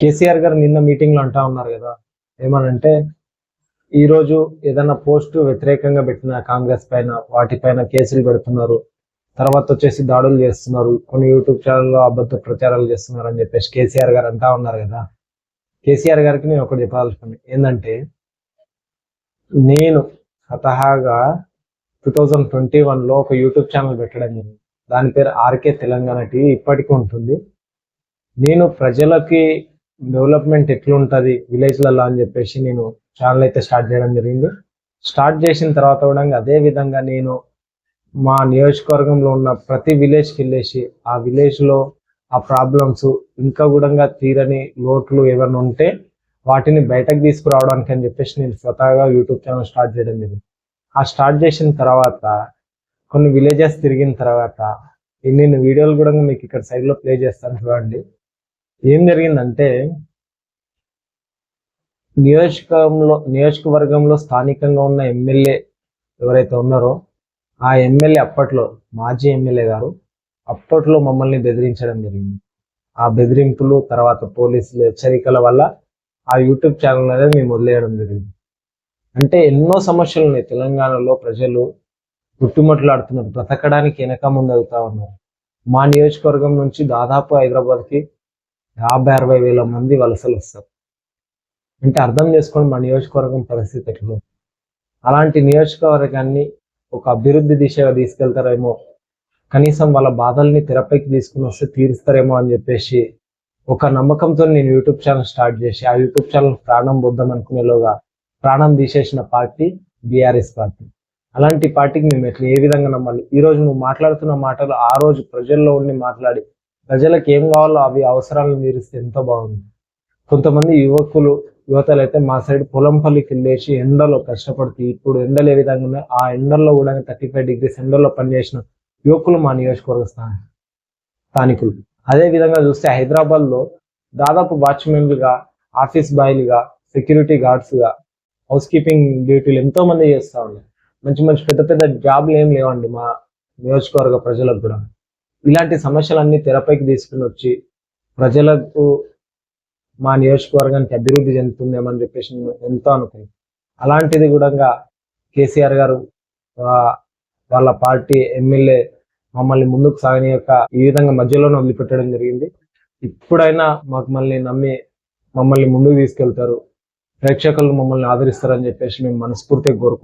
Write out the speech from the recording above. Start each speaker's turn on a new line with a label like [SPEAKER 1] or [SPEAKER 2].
[SPEAKER 1] కేసీఆర్ గారు నిన్న మీటింగ్ లో అంటా ఉన్నారు కదా, ఏమనంటే ఈ రోజు ఏదైనా పోస్టు వ్యతిరేకంగా పెట్టిన కాంగ్రెస్ పైన వాటిపైన కేసులు పెడుతున్నారు, తర్వాత వచ్చేసి దాడులు చేస్తున్నారు, కొన్ని యూట్యూబ్ ఛానల్లో అబద్ధ ప్రచారాలు చేస్తున్నారు అని చెప్పేసి కేసీఆర్ గారు అంటా ఉన్నారు కదా. కేసీఆర్ గారికి నేను ఒకటి చెప్పాల్సింది ఏంటంటే, నేను స్వతహాగా 2021లో ఒక యూట్యూబ్ ఛానల్ పెట్టడం జరిగింది. దాని పేరు ఆర్కే తెలంగాణ టీవీ, ఇప్పటికీ ఉంటుంది. నేను ప్రజలకి డెవలప్మెంట్ ఎట్లుంటుంది విలేజ్లలో అని చెప్పేసి నేను ఛానల్ అయితే స్టార్ట్ చేయడం జరిగింది. స్టార్ట్ చేసిన తర్వాత కూడా అదే విధంగా నేను మా నియోజకవర్గంలో ఉన్న ప్రతి విలేజ్కి వెళ్ళేసి ఆ విలేజ్లో ఆ ప్రాబ్లమ్స్ ఇంకా కూడా తీరని లోట్లు ఏమైనా ఉంటే వాటిని బయటకు తీసుకురావడానికి అని చెప్పేసి నేను స్వతహాగా యూట్యూబ్ ఛానల్ స్టార్ట్ చేయడం జరిగింది. ఆ స్టార్ట్ చేసిన తర్వాత కొన్ని విలేజెస్ తిరిగిన తర్వాత నేను వీడియోలు కూడా మీకు ఇక్కడ సైడ్లో ప్లే చేస్తాను చూడండి. ఏం జరిగిందంటే, నియోజకవర్గంలో స్థానికంగా ఉన్న ఎమ్మెల్యే ఎవరైతే ఉన్నారో ఆ ఎమ్మెల్యే అప్పట్లో మాజీ ఎమ్మెల్యే గారు అప్పట్లో మమ్మల్ని బెదిరించడం జరిగింది. ఆ బెదిరింపులు తర్వాత పోలీసులు హెచ్చరికల వల్ల ఆ యూట్యూబ్ ఛానల్ అనేది మేము వదిలేయడం జరిగింది. అంటే ఎన్నో సమస్యలు ఉన్నాయి తెలంగాణలో, ప్రజలు పుట్టుమట్లాడుతున్నారు, బ్రతకడానికి వెనక ముందు అవుతా ఉన్నారు. మా నియోజకవర్గం నుంచి దాదాపు హైదరాబాద్కి 50-60 వేల మంది వలసలు వస్తారు. అంటే అర్థం చేసుకోండి మా నియోజకవర్గం పరిస్థితి ఎట్లా. అలాంటి నియోజకవర్గాన్ని ఒక అభివృద్ధి దిశగా తీసుకెళ్తారేమో, కనీసం వాళ్ళ బాధల్ని తెరపైకి తీసుకుని వస్తే తీరుస్తారేమో అని చెప్పేసి ఒక నమ్మకంతో నేను యూట్యూబ్ ఛానల్ స్టార్ట్ చేసి ఆ యూట్యూబ్ ఛానల్ ప్రాణం బొద్దాం అనుకునేలోగా ప్రాణం తీసేసిన పార్టీ బీఆర్ఎస్ పార్టీ. అలాంటి పార్టీకి మేము ఎట్లా ఏ విధంగా నమ్మాలి? ఈరోజు నువ్వు మాట్లాడుతున్న మాటలు ఆ రోజు ప్రజల్లో ఉండి మాట్లాడి ప్రజలకు ఏం కావాలో అవి అవసరాలను తీరిస్తే ఎంతో బాగుంది. కొంతమంది యువతలు అయితే మా సైడ్ పొలంపల్లికి వెళ్ళేసి ఎండలో కష్టపడుతూ, ఇప్పుడు ఎండలు ఏ విధంగా ఉన్నాయి ఆ ఎండల్లో కూడా 35 degrees ఎండల్లో పనిచేసిన యువకులు మా నియోజకవర్గ స్థానికులు. అదే విధంగా చూస్తే హైదరాబాద్లో దాదాపు వాచ్మెన్లుగా, ఆఫీస్ బాయ్లుగా, సెక్యూరిటీ గార్డ్స్గా, హౌస్ కీపింగ్ డ్యూటీలు ఎంతో మంది చేస్తూ ఉన్నారు. మంచి మంచి పెద్ద పెద్ద జాబ్లు ఏం లేవండి మా నియోజకవర్గ ప్రజలకు కూడా. ఇలాంటి సమస్యలన్నీ తెరపైకి తీసుకుని వచ్చి ప్రజలకు మా నియోజకవర్గానికి అభివృద్ధి చెందుతుందేమని చెప్పేసి ఎంతో అనుకుంది. అలాంటిది కూడా కేసీఆర్ గారు వాళ్ళ పార్టీ ఎమ్మెల్యే మమ్మల్ని ముందుకు సాగనీయక ఈ విధంగా మధ్యలోనే వదిలిపెట్టడం జరిగింది. ఇప్పుడైనా మమ్మల్ని నమ్మి మమ్మల్ని ముందుకు తీసుకెళ్తారు, ప్రేక్షకులు మమ్మల్ని ఆదరిస్తారని చెప్పేసి మేము మనస్ఫూర్తిగా కోరుకుంటున్నాం.